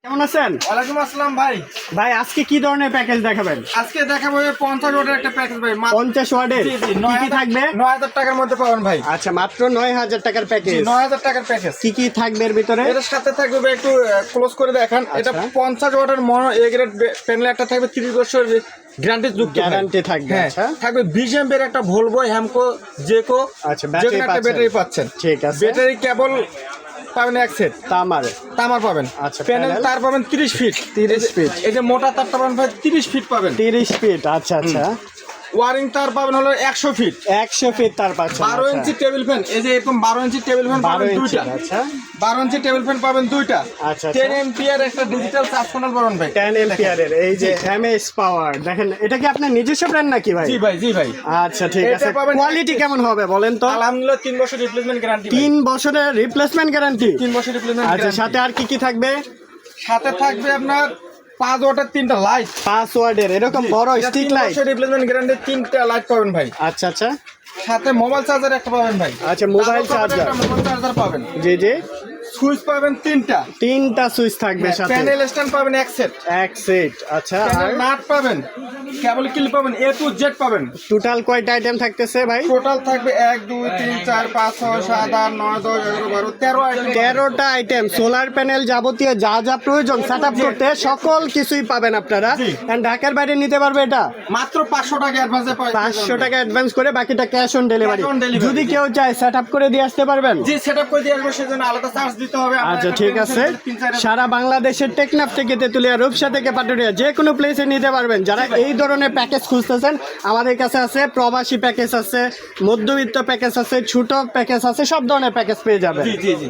কেমন আছেন? ওয়ালাইকুম আসসালাম ভাই। ভাই আজকে কি ধরনের প্যাকেজ দেখাবেন? আজকে দেখাবো 50 ওয়াটের একটা প্যাকেজ ভাই। 50 ওয়াটের কি কি থাকবে? 9000 টাকার মধ্যে পাবেন ভাই। আচ্ছা, মাত্র 9000 টাকার প্যাকেজ। 9000 টাকার প্যাকেজ। কি কি থাকবে এর ভিতরে? এর সাথে থাকবে ভাই, একটু ক্লোজ করে দেখান। এটা 50 ওয়াটের মনো এ গ্রেড প্যানেল একটা থাকবে, 30 বছর গ্যারান্টি যুক্ত। গ্যারান্টি থাকবে। আচ্ছা, থাকবে 20 এমপির একটা ভলভো হ্যামকো জেকো। আচ্ছা, ব্যাটারি পাচ্ছেন। ঠিক আছে। ব্যাটারি কেবল পাবেন এক সেট। তামার পাবেন। আচ্ছা, প্যানেল তার পাবেন 30 ফিট। 30 ফিট। এই যে মোটা তারটা পাবেন ভাই 30 ফিট পাবেন। 30 ফিট। আচ্ছা আচ্ছা। ওয়ারিং তার পাবেন হলো 100 ফিট। 100 ফিট তার পাচ্ছেন। 12 ইঞ্চি টেবিল ফ্যান। এই যে এরকম 12 ইঞ্চি টেবিল ফ্যান পাবেন দুইটা। আচ্ছা, 12 ইঞ্চি টেবিল ফ্যান পাবেন দুইটা। আচ্ছা, 10 এম্পিয়ার একটা ডিজিটাল চার্জ প্যানেল পাবেন ভাই। 10 এম্পিয়ারের এই যে এমএস পাওয়ার। দেখেন, এটা কি আপনার নিজস্ব ব্র্যান্ড নাকি ভাই? জি ভাই, জি ভাই। আচ্ছা, ঠিক এটা আছে। পাবেন- কোয়ালিটি কেমন হবে বলেন তো? আলহামদুলিল্লাহ 3 বছর রিপ্লেসমেন্ট গ্যারান্টি। 3 বছরের রিপ্লেসমেন্ট গ্যারান্টি। 3 বছর রিপ্লেসমেন্ট আচ্ছা, গ্যারান্টি। সাথে আর কি কি থাকবে? সাথে থাকবে আপনার 5 ওয়াটের 3টা লাইট। 5 ওয়াটের এরকম বড় স্টিক লাইট। 3 বছর রিপ্লেসমেন্ট গ্যারান্টি 3টা লাইট পাবেন ভাই। আচ্ছা আচ্ছা। সাথে মোবাইল চার্জার একটা পাবেন ভাই। আচ্ছা, মোবাইল চার্জার। মোবাইল চার্জার পাবেন। জি জি। সুইচ পাবেন 3টা। 3টা সুইচ থাকবে সাথে। প্যানেল স্ট্যান্ড পাবেন এক সেট। এক সেট। আচ্ছা, আর প্যানেল নাট পাবেন। কেবল ক্লিপ পাবেন A to Z পাবেন। টোটাল কয়টা আইটেম থাকতেছে ভাই? টোটাল থাকবে 1 2 3 4 5 6 7 8 9 10 11 12 13 আইটেম। 13টা আইটেম। সোলার প্যানেল যাবতীয় যা যা প্রয়োজন সেটআপ করতে সকল কিছুই পাবেন আপনারা। এন্ড ঢাকার বাইরে নিতে পারবে এটা মাত্র 500 টাকা অ্যাডভান্সে পাবেন। 500 টাকা অ্যাডভান্স করে, বাকিটা cash on delivery. Cash on delivery। যদি কেউ চায় সেটআপ করে দিয়ে আসতে পারবেন। জি, সেটআপ করে দিয়ে আসবে, সেজন্য আলাদা চার্জ দিতে হবে। আমরা আচ্ছা, একটা ঠিক পেন্সিল আছে। 3-4 সারা বাংলাদেশের টেকনাফ থেকে তেতুলিয়া, রূপসা থেকে পাটুরিয়া, যে কোনো প্লেসে নিতে পারবেন। যারা এই ধরনের প্যাকেজ খুঁজতেছেন, আমাদের কাছে আছে। প্রবাসী প্যাকেজ আছে, মধ্যবিত্ত প্যাকেজ আছে, ছোট প্যাকেজ আছে, সব ধরনের প্যাকেজ পেয়ে যাবেন। জি জি জি।